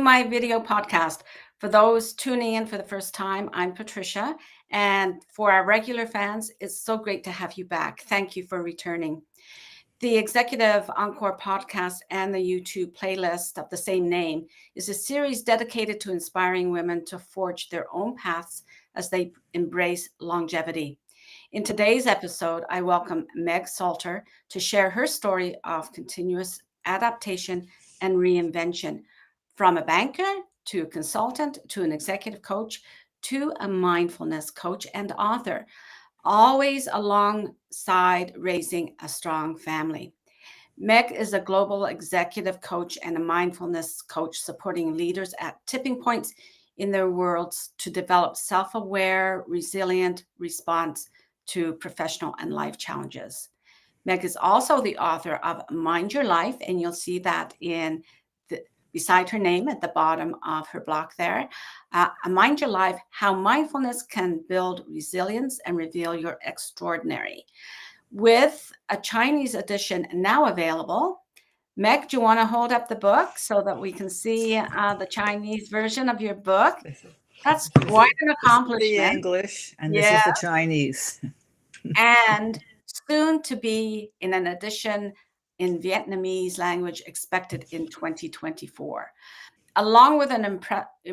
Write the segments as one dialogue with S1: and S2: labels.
S1: My video podcast. For those tuning in for the first time, I'm Patricia. And for our regular fans, it's so great to have you back. Thank you for returning. The Executive Encore podcast and the YouTube playlist of the same name is a series dedicated to inspiring women to forge their own paths as they embrace longevity. In today's episode, I welcome Meg Salter to share her story of continuous adaptation and reinvention from a banker to a consultant to an executive coach to a mindfulness coach and author, always alongside raising a strong family. Meg is a global executive coach and a mindfulness coach supporting leaders at tipping points in their worlds to develop self aware, resilient response to professional and life challenges. Meg is also the author of Mind Your Life, and you'll see that beside her name at the bottom of her block there. Mind Your Life, How Mindfulness Can Build Resilience and Reveal Your Extraordinary. With a Chinese edition now available. Meg, do you want to hold up the book so that we can see the Chinese version of your book? That's quite an
S2: This is the
S1: accomplishment.
S2: English, and this
S1: Yeah.
S2: is the Chinese.
S1: And soon to be in an edition in Vietnamese language expected in 2024. Along with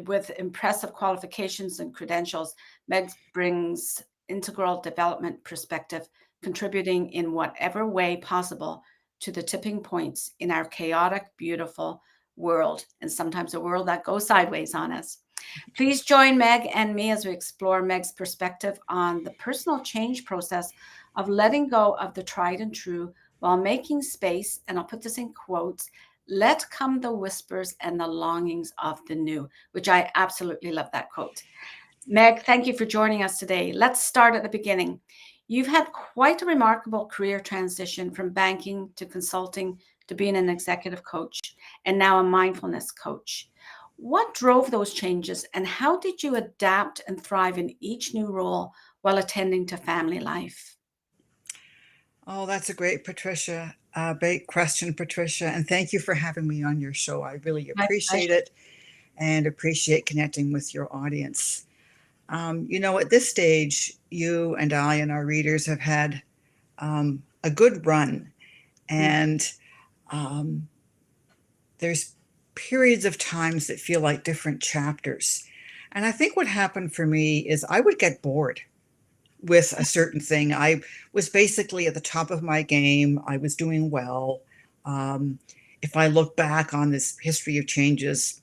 S1: with impressive qualifications and credentials, Meg brings integral development perspective, contributing in whatever way possible to the tipping points in our chaotic, beautiful world, and sometimes a world that goes sideways on us. Please join Meg and me as we explore Meg's perspective on the personal change process of letting go of the tried and true while making space, and I'll put this in quotes, let come the whispers and the longings of the new, which I absolutely love that quote. Meg, thank you for joining us today. Let's start at the beginning. You've had quite a remarkable career transition from banking to consulting to being an executive coach and now a mindfulness coach. What drove those changes and how did you adapt and thrive in each new role while attending to family life?
S2: Oh, that's a great question, Patricia, and thank you for having me on your show. I really
S1: My
S2: appreciate
S1: pleasure.
S2: it and appreciate connecting with your audience. At this stage, you and I and our readers have had a good run,
S1: Mm.
S2: and um, there's periods of times that feel like different chapters. And I think what happened for me is I would get bored with a certain thing. I was basically at the top of my game. I was doing well. Um, if I look back on this history of changes,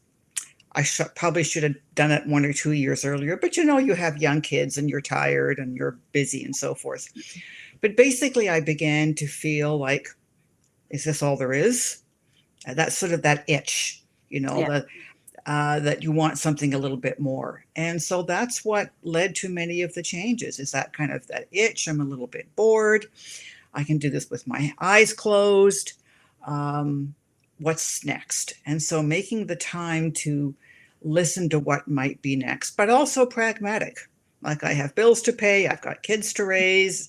S2: probably should have done it 1 or 2 years earlier. But you have young kids and you're tired and you're busy and so forth. But basically, I began to feel like, is this all there is? That's sort of that itch,
S1: Yeah.
S2: the that you want something a little bit more. And so that's what led to many of the changes is that kind of that itch. I'm a little bit bored. I can do this with my eyes closed. Um, what's next? And so making the time to listen to what might be next, but also pragmatic. Like I have bills to pay, I've got kids to raise,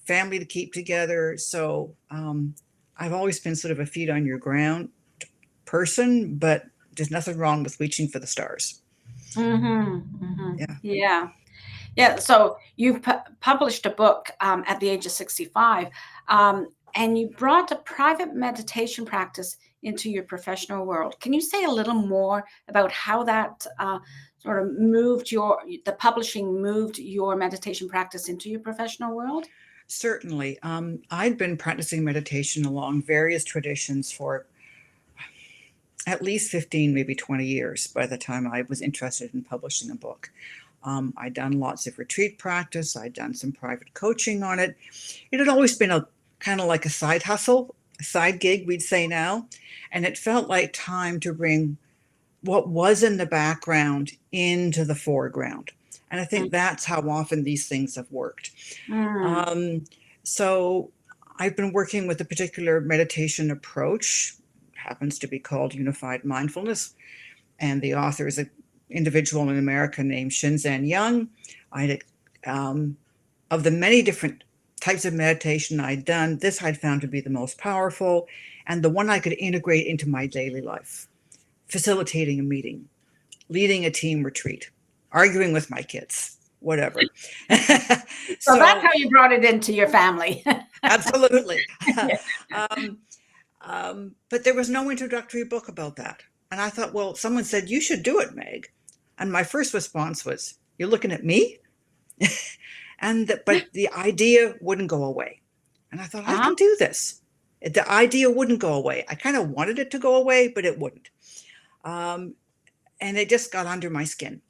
S2: family to keep together. So I've always been sort of a feet on your ground person, but there's nothing wrong with reaching for the stars. Yeah.
S1: Yeah. Yeah. So you've published a book at the age of 65, and you brought a private meditation practice into your professional world. Can you say a little more about how that sort of the publishing moved your meditation practice into your professional world?
S2: Certainly. I'd been practicing meditation along various traditions for at least 15, maybe 20 years by the time I was interested in publishing a book. I'd done lots of retreat practice, I'd done some private coaching on it. It had always been a kind of like a side hustle, a side gig, we'd say now. And it felt like time to bring what was in the background into the foreground. And I think that's how often these things have worked.
S1: Mm-hmm.
S2: Um, so I've been working with a particular meditation approach, happens to be called Unified Mindfulness, and the author is an individual in America named Shinzen Young. I of the many different types of meditation I'd done, this I'd found to be the most powerful and the one I could integrate into my daily life facilitating a meeting, leading a team retreat, arguing with my kids, whatever.
S1: So that's
S2: So
S1: how you brought it into your family.
S2: absolutely. um, but there was no introductory book about that. And I thought, well, someone said, you should do it, Meg. And my first response was, you're looking at me? But the idea wouldn't go away. And I thought, I
S1: Uh-huh.
S2: can do this. The idea wouldn't go away. I kind of wanted it to go away, but it wouldn't. Um, and it just got under my skin.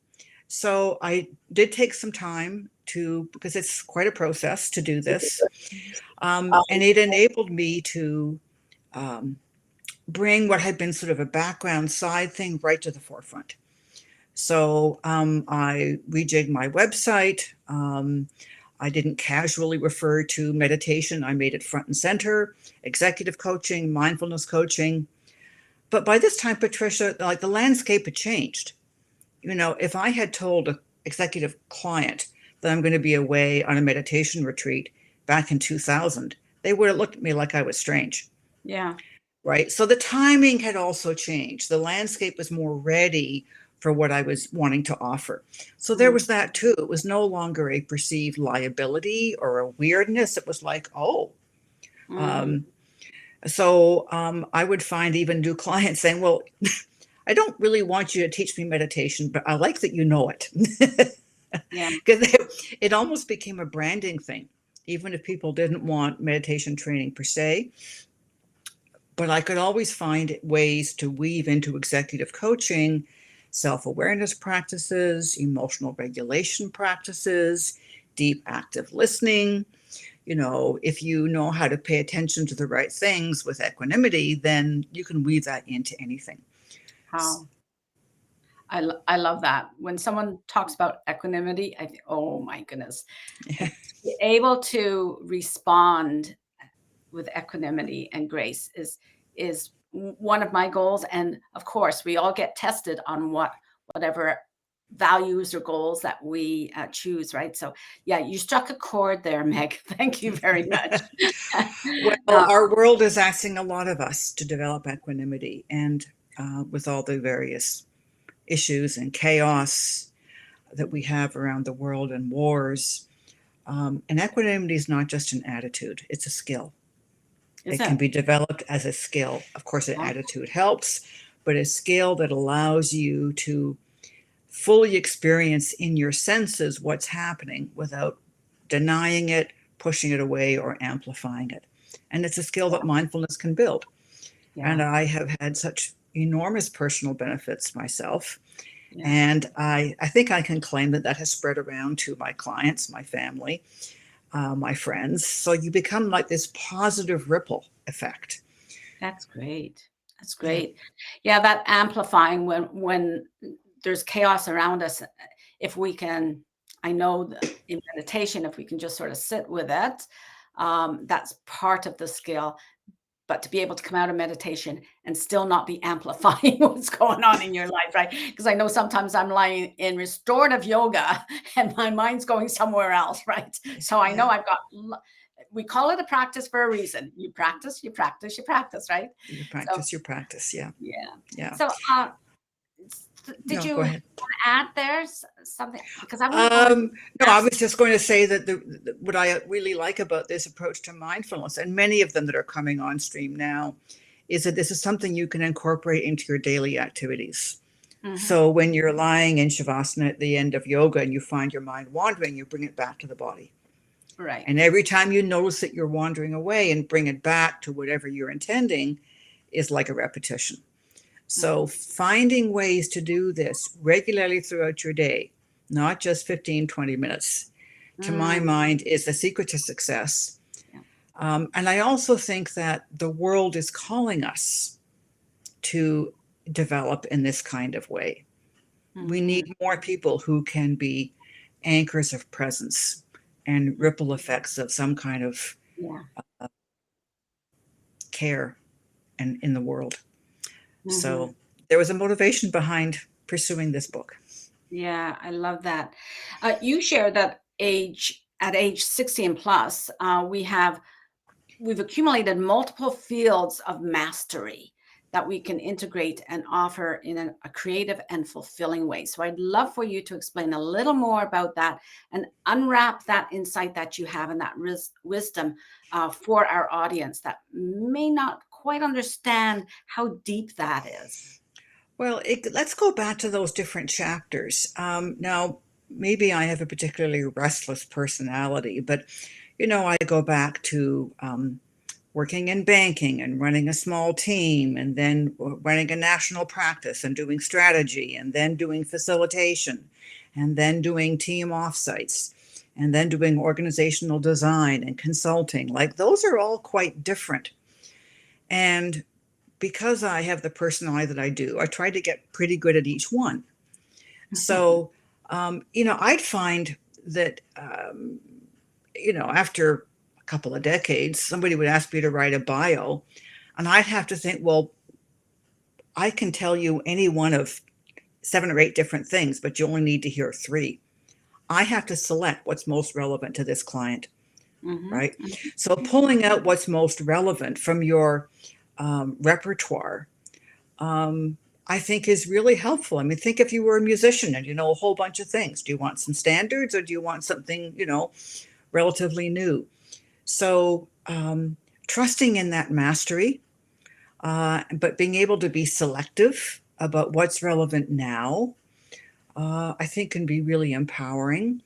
S2: So I did take some time because it's quite a process to do this. And it enabled me to um, bring what had been sort of a background side thing right to the forefront. So I rejigged my website. I didn't casually refer to meditation. I made it front and center, executive coaching, mindfulness coaching. But by this time, Patricia, like the landscape had changed. You know, if I had told an executive client that I'm going to be away on a meditation retreat back in 2000, they would have looked at me like I was strange.
S1: Yeah.
S2: Right. So the timing had also changed. The landscape was more ready for what I was wanting to offer. So there was that too. It was no longer a perceived liability or a weirdness. It was like, oh.
S1: Mm.
S2: I would find even new clients saying, well, I don't really want you to teach me meditation, but I like that you know it.
S1: Yeah.
S2: Because it almost became a branding thing, even if people didn't want meditation training per se. But I could always find ways to weave into executive coaching self-awareness practices, emotional regulation practices, deep active listening. You know, if you know how to pay attention to the right things with equanimity, then you can weave that into anything.
S1: How I love that. When someone talks about equanimity, I think, oh my goodness, like, to be able to respond with equanimity and grace is one of my goals. And of course, we all get tested on whatever values or goals that we choose, right? So, yeah, you struck a chord there, Meg. Thank you very much.
S2: Well,
S1: Uh,
S2: our world is asking a lot of us to develop equanimity, and with all the various issues and chaos that we have around the world and wars, and equanimity is not just an attitude, it's a skill.
S1: is
S2: It can
S1: it?
S2: be developed as a skill. Of course, an
S1: Yeah,
S2: attitude helps, but a skill that allows you to fully experience in your senses what's happening without denying it, pushing it away, or amplifying it. And it's a skill that mindfulness can build. And
S1: yeah,
S2: I have had such enormous personal benefits myself.
S1: yeah.
S2: And I think I can claim that that has spread around to my clients, my family, my friends. So you become like this positive ripple effect.
S1: That's great. That's
S2: Yeah.
S1: great. Yeah, that amplifying when there's chaos around us, if we can, I know that in meditation, if we can just sort of sit with it, that's part of the skill. But to be able to come out of meditation and still not be amplifying what's going on in your life, right? Because I know sometimes I'm lying in restorative yoga and my mind's going somewhere else, right? So I know
S2: Yeah.
S1: I've got, we call it a practice for a reason. You practice, you practice, you practice, right?
S2: You
S1: So,
S2: practice your practice. Yeah.
S1: yeah.
S2: Yeah.
S1: So, did
S2: No,
S1: you
S2: go
S1: want
S2: ahead.
S1: to add there something? Because I want to go into
S2: No, I
S1: ask.
S2: was just going to say that what I really like about this approach to mindfulness, and many of them that are coming on stream now, is that this is something you can incorporate into your daily activities.
S1: Mhm.
S2: So when you're lying in Shavasana at the end of yoga and you find your mind wandering, you bring it back to the body.
S1: Right.
S2: And every time you notice that you're wandering away and bring it back to whatever you're intending is like a repetition. So
S1: Mhm.
S2: finding ways to do this regularly throughout your day, not just 15, 20 minutes, to my
S1: Mm,
S2: mind, is the secret to success.
S1: yeah.
S2: And I also think that the world is calling us to develop in this kind of way. We
S1: Mhm.
S2: need more people who can be anchors of presence and ripple effects of some kind of
S1: Yeah.
S2: care and in the world.
S1: Mhm.
S2: So there was a motivation behind pursuing this book.
S1: Yeah, I love that. You shared that at age 16 plus, we've accumulated multiple fields of mastery. that we can integrate and offer in a creative and fulfilling way. So I'd love for you to explain a little more about that and unwrap that insight that you have and that wisdom for our audience that may not quite understand how deep that is.
S2: Well, let's go back to those different chapters. Now, maybe I have a particularly restless personality, but I go back to working in banking and running a small team, and then running a national practice and doing strategy, and then doing facilitation, and then doing team offsites, and then doing organizational design and consulting. Like, those are all quite different. And because I have the personality that I do, I try to get pretty good at each one. So, I'd find that, after a couple of decades, somebody would ask me to write a bio, and I'd have to think, well, I can tell you any one of 7 or 8 different things, but you only need to hear 3. I have to select what's most relevant to this client, right? So pulling out what's most relevant from your repertoire, I think is really helpful. I mean, think if you were a musician and you know a whole bunch of things. Do you want some standards, or do you want something, relatively new? So trusting in that mastery, but being able to be selective about what's relevant now, I think can be really empowering.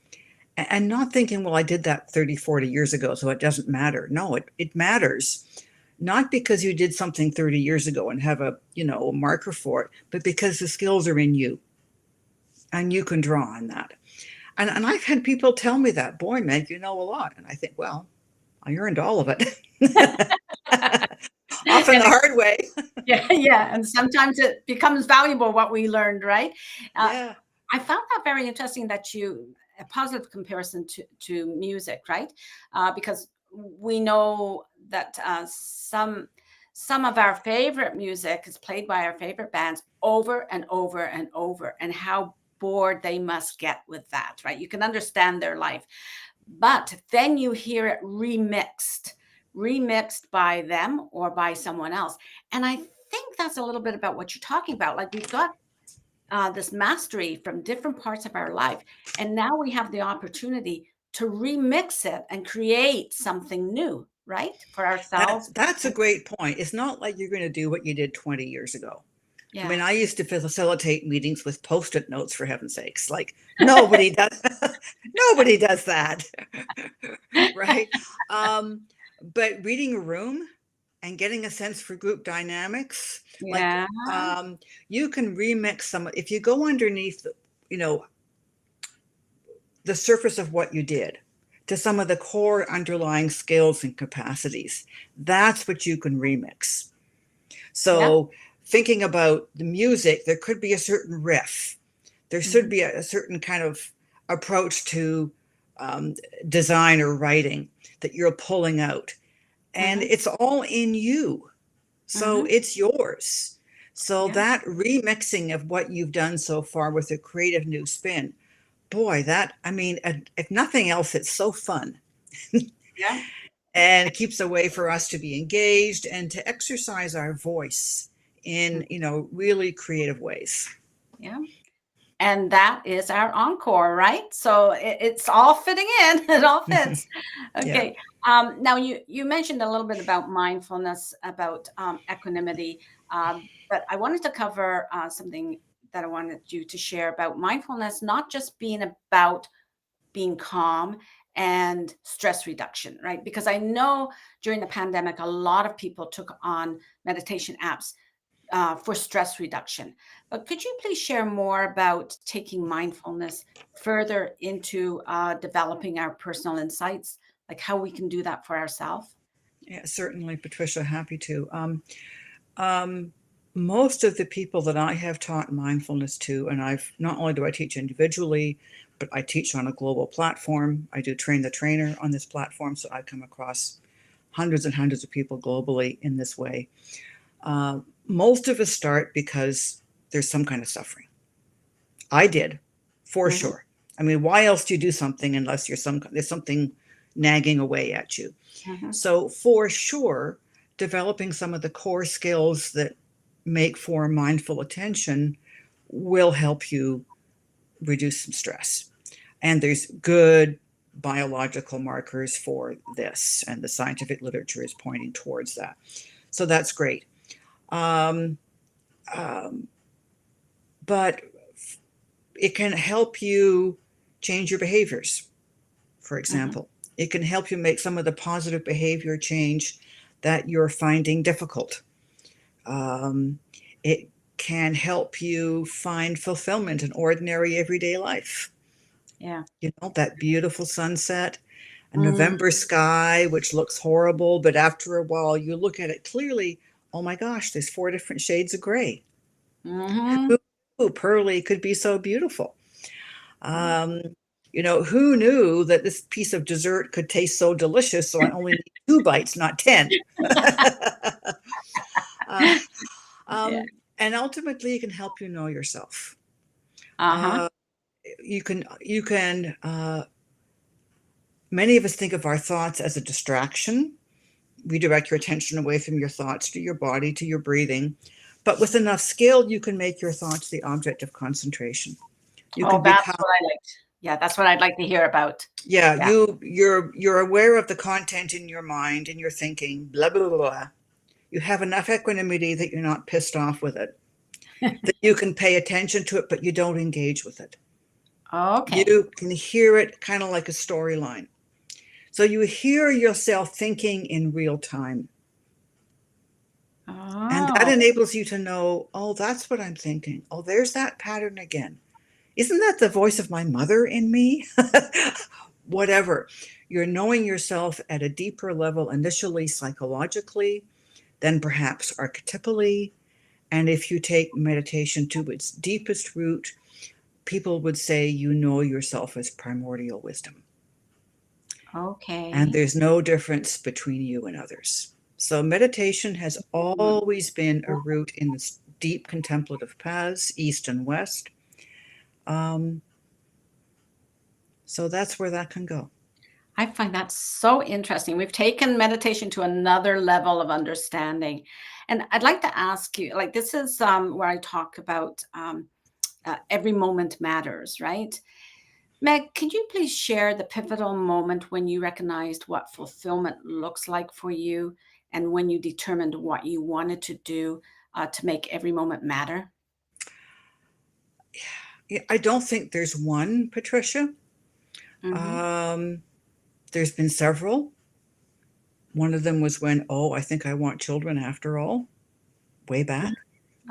S2: And not thinking, well, I did that 30, 40 years ago, so it doesn't matter. No, it matters. Not because you did something 30 years ago and have a marker for it, but because the skills are in you and you can draw on that. And I've had people tell me that, boy, Meg, you know a lot. And I think, well, I earned all of it. Often the hard way.
S1: Yeah. And sometimes it becomes valuable what we learned, right?
S2: Yeah.
S1: I found that very interesting that a positive comparison to music, right? Because we know that some of our favorite music is played by our favorite bands over and over and over, and how bored they must get with that, right? You can understand their life, but then you hear it remixed by them or by someone else. And I think that's a little bit about what you're talking about. Like, we've got this mastery from different parts of our life, and now we have the opportunity to remix it and create something new, right, for ourselves.
S2: That's a great point. It's not like you're going to do what you did 20 years ago. I mean,
S1: Yeah.
S2: I used to facilitate meetings with Post-it notes, for heaven's sakes. Like, nobody does, nobody does that, right? But reading a room and getting a sense for group dynamics, like,
S1: Yeah.
S2: you can remix some. If you go underneath, the surface of what you did to some of the core underlying skills and capacities, that's what you can remix. So thinking about the music, there could be a certain riff. There should be a certain kind of approach to design or writing that you're pulling out. And it's all in you. So it's yours. So that remixing of what you've done so far with a creative new spin, boy, if nothing else, it's so fun.
S1: Yeah.
S2: And it keeps a way for us to be engaged and to exercise our voice in, really creative ways.
S1: Yeah. And that is our encore, right? So it's all fitting in. It all fits.
S2: Yeah.
S1: Okay. Now you mentioned a little bit about mindfulness, about equanimity, but I wanted to cover something that I wanted you to share about mindfulness, not just being about being calm and stress reduction, right? Because I know during the pandemic, a lot of people took on meditation apps for stress reduction. But could you please share more about taking mindfulness further into developing our personal insights, like how we can do that for ourselves?
S2: Yeah, certainly, Patricia, happy to. Most of the people that I have taught mindfulness to, and not only do I teach individually, but I teach on a global platform. I do train the trainer on this platform, so I come across hundreds and hundreds of people globally in this way. Most of us start because there's some kind of suffering. I did, for sure. I mean, why else do you do something unless there's something nagging away at you? So for sure, developing some of the core skills that make for mindful attention will help you reduce some stress. And there's good biological markers for this, and the scientific literature is pointing towards that. So that's great. Um, um, but it can help you change your behaviors, for
S1: Mm-hmm.
S2: example. It can help you make some of the positive behavior change that you're finding difficult. Um, it can help you find fulfillment in ordinary everyday life.
S1: Yeah.
S2: You know, that beautiful sunset, a
S1: Mm-hmm.
S2: November sky, which looks horrible, but after a while you look at it clearly. Oh my gosh, there's 4 different shades of gray.
S1: Mm-hmm.
S2: Who knew pearly could be so beautiful? Um, who knew that this piece of dessert could taste so delicious? So I only need 2 bites, not 10. uh,
S1: Yeah.
S2: and ultimately, it can help you know yourself.
S1: Uh-huh.
S2: Uh, many of us think of our thoughts as a distraction. Redirect your attention away from your thoughts to your body, to your breathing. But with enough skill, you can make your thoughts the object of concentration. You
S1: Oh,
S2: can
S1: that's
S2: become,
S1: what I liked. Yeah, that's what I'd like to hear about.
S2: yeah,
S1: Yeah.
S2: you're aware of the content in your mind, in your thinking, blah blah blah blah. You have enough equanimity that you're not pissed off with it, that you can pay attention to it, but you don't engage with it.
S1: Okay.
S2: You can hear it kind of like a storyline. So you hear yourself thinking in real time. And that
S1: Oh.
S2: enables you to know, oh, that's what I'm thinking. Oh, there's that pattern again. Isn't that the voice of my mother in me? Whatever. You're knowing yourself at a deeper level, initially psychologically, then perhaps archetypally. And if you take meditation to its deepest root, people would say you know yourself as primordial wisdom. And
S1: Okay.
S2: there's no difference between you and others. So meditation has
S1: Mm.
S2: always been a route in the deep contemplative paths, east and west. Um, so that's where that can go.
S1: I find that so interesting. We've taken meditation to another level of understanding. And I'd like to ask you, like, this is where I talk about every moment matters, right? Meg, could you please share the pivotal moment when you recognized what fulfillment looks like for you and when you determined what you wanted to do to make every moment matter?
S2: I don't think there's one, Patricia.
S1: Mm-hmm.
S2: Um, there's been several. One of them was when, oh, I think I want children after all, way back.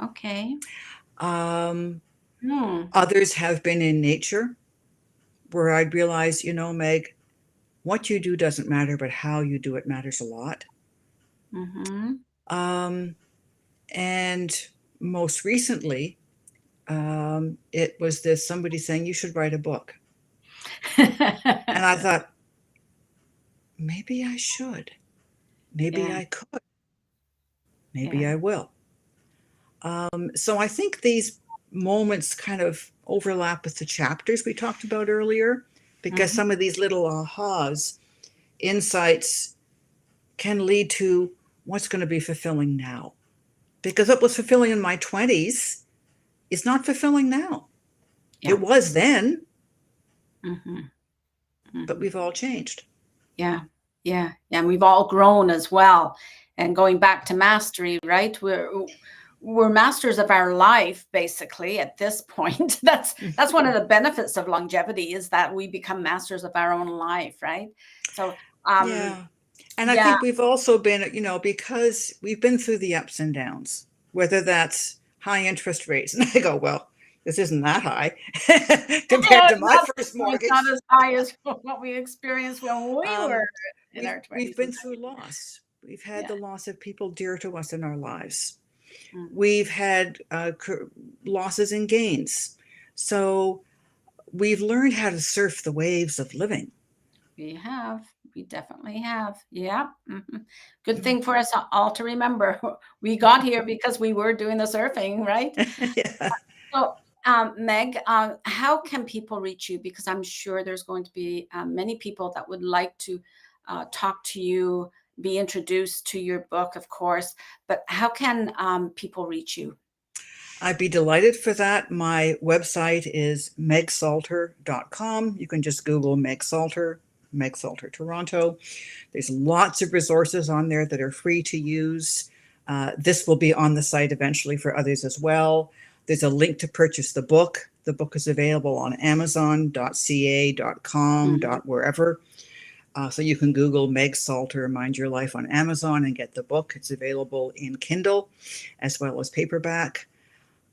S1: Okay.
S2: Um,
S1: Hmm.
S2: Others have been in nature, where I realized, Meg, what you do doesn't matter, but how you do it matters a lot.
S1: Mm-hmm.
S2: Um, and most recently, it was this somebody saying, you should write a book. And I thought, maybe I should. Maybe
S1: Yeah.
S2: I could. Maybe
S1: Yeah.
S2: I will. So I think these moments kind of overlap with the chapters we talked about earlier, because
S1: Mm-hmm.
S2: some of these little ahas, insights, can lead to what's going to be fulfilling now. Because what was fulfilling in my 20s is not fulfilling now.
S1: Yeah.
S2: It was then,
S1: Mm-hmm.
S2: but
S1: Mm-hmm.
S2: we've all changed.
S1: Yeah. Yeah. Yeah. And we've all grown as well. And going back to mastery, right? We're masters of our life basically at this point. That's one of the benefits of longevity, is that we become masters of our own life, right? So
S2: Yeah. And I
S1: yeah.
S2: think we've also been, because we've been through the ups and downs, whether that's high interest rates. And I go, well, this isn't that high compared to my first
S1: It's not
S2: mortgage.
S1: as high as what we experienced when we were
S2: Um,
S1: in our
S2: we've
S1: 20s and
S2: been through
S1: 30s.
S2: loss. We've had
S1: Yeah.
S2: the loss of people dear to us in our lives.
S1: Mm.
S2: We've had losses and gains. So we've learned how to surf the waves of living.
S1: We have. We definitely have. Yeah. Mhm. Good thing for us all to remember. We got here because we were doing the surfing, right?
S2: Yeah.
S1: So, Meg, how can people reach you? Because I'm sure there's going to be many people that would like to talk to you be introduced to your book, of course. But how can people reach you?
S2: I'd be delighted for that. My website is megsalter.com. You can just Google Meg Salter, Meg Salter Toronto. There's lots of resources on there that are free to use. This will be on the site eventually for others as well. There's a link to purchase the book. The book is available on amazon.ca.com,
S1: Mhm.
S2: wherever. So you can Google Meg Salter Mind Your Life on Amazon and get the book. It's available in Kindle as well as paperback.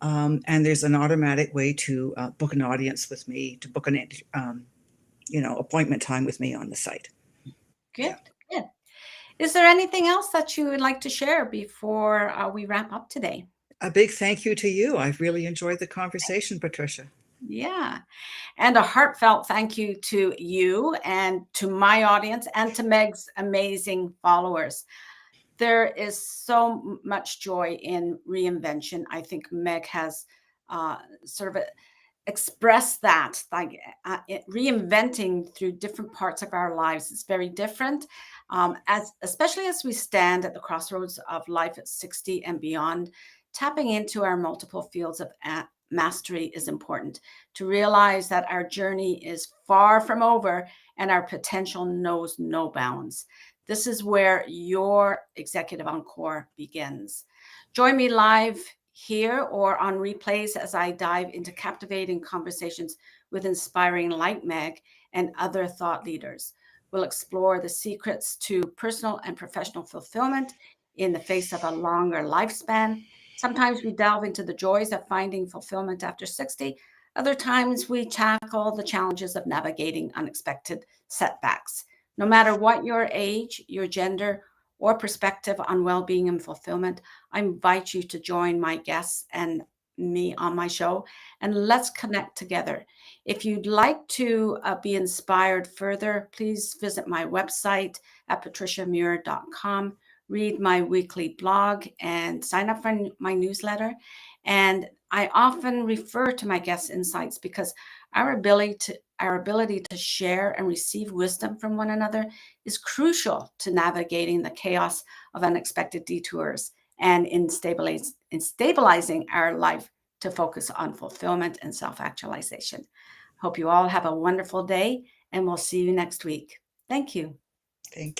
S2: And there's an automatic way to book an audience with me, to book an appointment time with me on the site.
S1: Good,
S2: Yeah.
S1: good. Is there anything else that you would like to share before we wrap up today?
S2: A big thank you to you. I've really enjoyed the conversation, Patricia.
S1: Yeah. And a heartfelt thank you to you and to my audience and to Meg's amazing followers. There is so much joy in reinvention. I think Meg has sort of express that, like reinventing through different parts of our lives. It's very different, as especially as we stand at the crossroads of life at 60 and beyond. Tapping into our multiple fields of mastery is important to realize that our journey is far from over and our potential knows no bounds. This is where your executive encore begins. Join me live here or on replays as I dive into captivating conversations with inspiring like Meg and other thought leaders. We'll explore the secrets to personal and professional fulfillment in the face of a longer lifespan. Sometimes we delve into the joys of finding fulfillment after 60. Other times we tackle the challenges of navigating unexpected setbacks. No matter what your age, your gender, or perspective on well being and fulfillment, I invite you to join my guests and me on my show and let's connect together. If you'd like to be inspired further, please visit my website at patriciamuir.com, read my weekly blog, and sign up for my newsletter. And I often refer to my guest insights because our ability to share and receive wisdom from one another is crucial to navigating the chaos of unexpected detours and in stabilizing our life to focus on fulfillment and self-actualization. Hope you all have a wonderful day, and we'll see you next week. Thank you.
S2: Thank